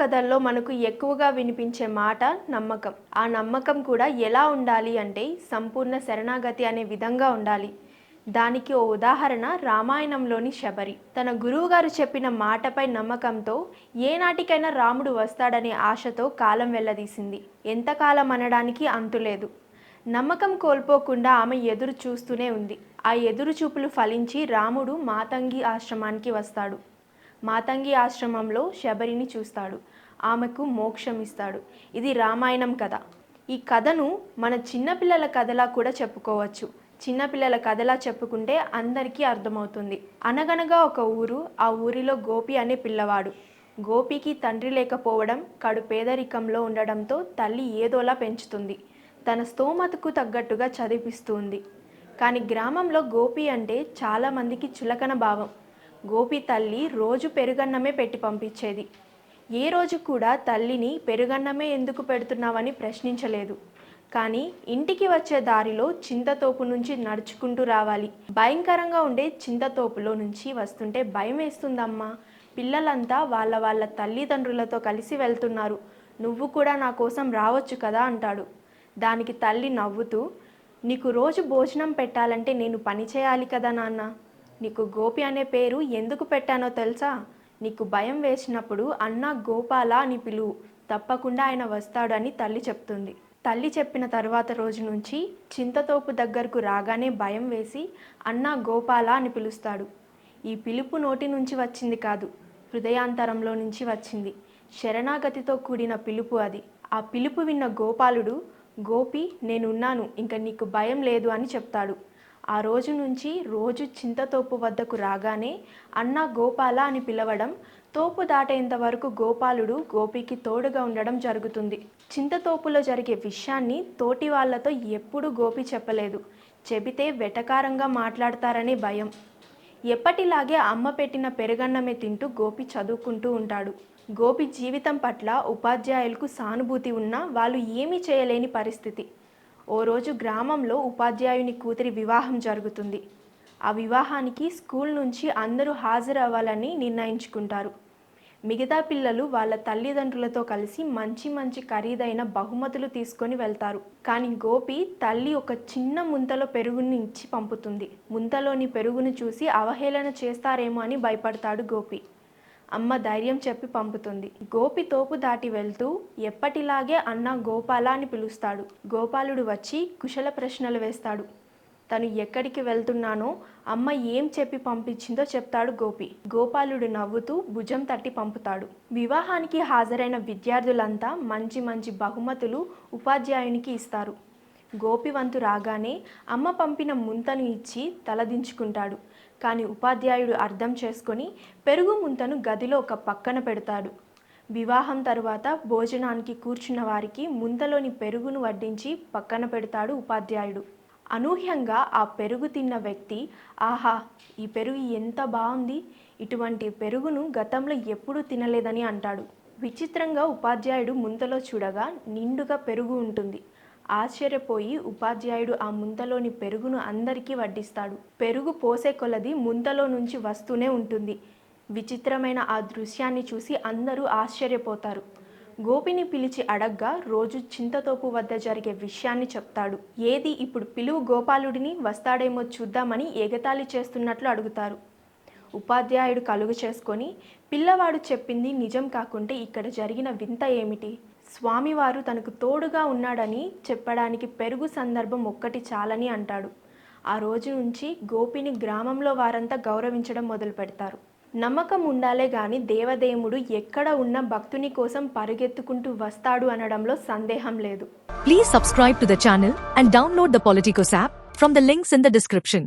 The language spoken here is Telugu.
కథల్లో మనకు ఎక్కువగా వినిపించే మాట నమ్మకం. ఆ నమ్మకం కూడా ఎలా ఉండాలి అంటే సంపూర్ణ శరణాగతి అనే విధంగా ఉండాలి. దానికి ఓ ఉదాహరణ రామాయణంలోని శబరి. తన గురువుగారు చెప్పిన మాటపై నమ్మకంతో ఏనాటికైనా రాముడు వస్తాడనే ఆశతో కాలం వెళ్లదీసింది. ఎంతకాలం అనడానికి అంతులేదు. నమ్మకం కోల్పోకుండా ఆమె ఎదురు చూస్తూనే ఉంది. ఆ ఎదురు చూపులు ఫలించి రాముడు మాతంగి ఆశ్రమానికి వస్తాడు. మాతంగి ఆశ్రమంలో శబరిని చూస్తాడు. ఆమెకు మోక్షం ఇస్తాడు. ఇది రామాయణం కథ. ఈ కథను మన చిన్నపిల్లల కథలా కూడా చెప్పుకోవచ్చు. చిన్నపిల్లల కథలా చెప్పుకుంటే అందరికీ అర్థమవుతుంది. అనగనగా ఒక ఊరు. ఆ ఊరిలో గోపి అనే పిల్లవాడు. గోపికి తండ్రి లేకపోవడం, కడు పేదరికంలో ఉండడంతో తల్లి ఏదోలా పెంచుతుంది. తన స్తోమతకు తగ్గట్టుగా చదివిస్తుంది. కానీ గ్రామంలో గోపి అంటే చాలామందికి చులకన భావం. గోపి తల్లి రోజు పెరుగన్నమే పెట్టి పంపించేది. ఏ రోజు కూడా తల్లిని పెరుగన్నమే ఎందుకు పెడుతున్నావని ప్రశ్నించలేదు. కానీ ఇంటికి వచ్చే దారిలో చింతతోపు నుంచి నడుచుకుంటూ రావాలి. భయంకరంగా ఉండే చింతతోపులో నుంచి వస్తుంటే భయం వేస్తుందమ్మా. పిల్లలంతా వాళ్ళ తల్లిదండ్రులతో కలిసి వెళ్తున్నారు. నువ్వు కూడా నా కోసం రావచ్చు కదా అంటాడు. దానికి తల్లి నవ్వుతూ, నీకు రోజు భోజనం పెట్టాలంటే నేను పని చేయాలి కదా నాన్న. నీకు గోపి అనే పేరు ఎందుకు పెట్టానో తెలుసా? నీకు భయం వేసినప్పుడు అన్న గోపాల అని పిలువు, తప్పకుండా ఆయన వస్తాడు అని తల్లి చెప్తుంది. తల్లి చెప్పిన తర్వాత రోజు నుంచి చింతతోపు దగ్గరకు రాగానే భయం వేసి అన్న గోపాల అని పిలుస్తాడు. ఈ పిలుపు నోటి నుంచి వచ్చింది కాదు, హృదయాంతరంలో నుంచి వచ్చింది. శరణాగతితో కూడిన పిలుపు అది. ఆ పిలుపు విన్న గోపాలుడు, గోపి నేనున్నాను, ఇంక నీకు భయం లేదు అని చెప్తాడు. ఆ రోజు నుంచి రోజు చింతతోపు వద్దకు రాగానే అన్న గోపాల అని పిలవడం, తోపు దాటేంత వరకు గోపాలుడు గోపికి తోడుగా ఉండడం జరుగుతుంది. చింతతోపులో జరిగే విషయాన్ని తోటి వాళ్లతో ఎప్పుడూ గోపి చెప్పలేదు. చెబితే వెటకారంగా మాట్లాడతారనే భయం. ఎప్పటిలాగే అమ్మ పెట్టిన పెరుగన్నమే తింటూ గోపి చదువుకుంటూ ఉంటాడు. గోపి జీవితం పట్ల ఉపాధ్యాయులకు సానుభూతి ఉన్నా వాళ్ళు ఏమీ చేయలేని పరిస్థితి. ఓ రోజు గ్రామంలో ఉపాధ్యాయుని కూతురి వివాహం జరుగుతుంది. ఆ వివాహానికి స్కూల్ నుంచి అందరూ హాజరవ్వాలని నిర్ణయించుకుంటారు. మిగతా పిల్లలు వాళ్ళ తల్లిదండ్రులతో కలిసి మంచి ఖరీదైన బహుమతులు తీసుకొని వెళ్తారు. కానీ గోపి తల్లి ఒక చిన్న ముంతలో పెరుగుని ఇచ్చి పంపుతుంది. ముంతలోని పెరుగును చూసి అవహేళన చేస్తారేమో అని భయపడతాడు గోపి. అమ్మ ధైర్యం చెప్పి పంపుతుంది. గోపి తోపు దాటి వెళ్తూ ఎప్పటిలాగే అన్న గోపాల అని పిలుస్తాడు. గోపాలుడు వచ్చి కుశల ప్రశ్నలు వేస్తాడు. తను ఎక్కడికి వెళ్తున్నానో అమ్మ ఏం చెప్పి పంపించిందో చెప్తాడు గోపి. గోపాలుడు నవ్వుతూ భుజం తట్టి పంపుతాడు. వివాహానికి హాజరైన విద్యార్థులంతా మంచి బహుమతులు ఉపాధ్యాయునికి ఇస్తారు. గోపి వంతు రాగానే అమ్మ పంపిన ముంతను ఇచ్చి తలదించుకుంటాడు. కానీ ఉపాధ్యాయుడు అర్థం చేసుకొని పెరుగు ముంతను గదిలో ఒక పక్కన పెడతాడు. వివాహం తరువాత భోజనానికి కూర్చున్న వారికి ముంతలోని పెరుగును వడ్డించి పక్కన పెడతాడు ఉపాధ్యాయుడు. అనూహ్యంగా ఆ పెరుగు తిన్న వ్యక్తి, ఆహా, ఈ పెరుగు ఎంత బాగుంది, ఇటువంటి పెరుగును గతంలో ఎప్పుడూ తినలేదని అంటాడు. విచిత్రంగా ఉపాధ్యాయుడు ముంతలో చూడగా నిండుగా పెరుగు ఉంటుంది. ఆశ్చర్యపోయి ఉపాధ్యాయుడు ఆ ముంతలోని పెరుగును అందరికీ వడ్డిస్తాడు. పెరుగు పోసే కొలది ముంతలో నుంచి వస్తూనే ఉంటుంది. విచిత్రమైన ఆ దృశ్యాన్ని చూసి అందరూ ఆశ్చర్యపోతారు. గోపిని పిలిచి అడగ్గా రోజు చింతతోపు వద్ద జరిగే విషయాన్ని చెప్తాడు. ఏది ఇప్పుడు పిలువు గోపాలుడిని, వస్తాడేమో చూద్దామని ఎగతాళి చేస్తున్నట్లు అడుగుతారు. ఉపాధ్యాయుడు కలుగు చేసుకొని, పిల్లవాడు చెప్పింది నిజం కాకుంటే ఇక్కడ జరిగిన వింత ఏమిటి? స్వామివారు తనకు తోడుగా ఉన్నాడని చెప్పడానికి పెరుగు సందర్భం ఒక్కటి చాలని అంటాడు. ఆ రోజు నుంచి గోపిని గ్రామంలో వారంతా గౌరవించడం మొదలు పెడతారు. నమ్మకం ఉండాలే గాని దేవదేవుడు ఎక్కడ ఉన్న భక్తుని కోసం పరిగెత్తుకుంటూ వస్తాడు అనడంలో సందేహం లేదు. Please subscribe to the channel and download the Politicos app from the links in the description.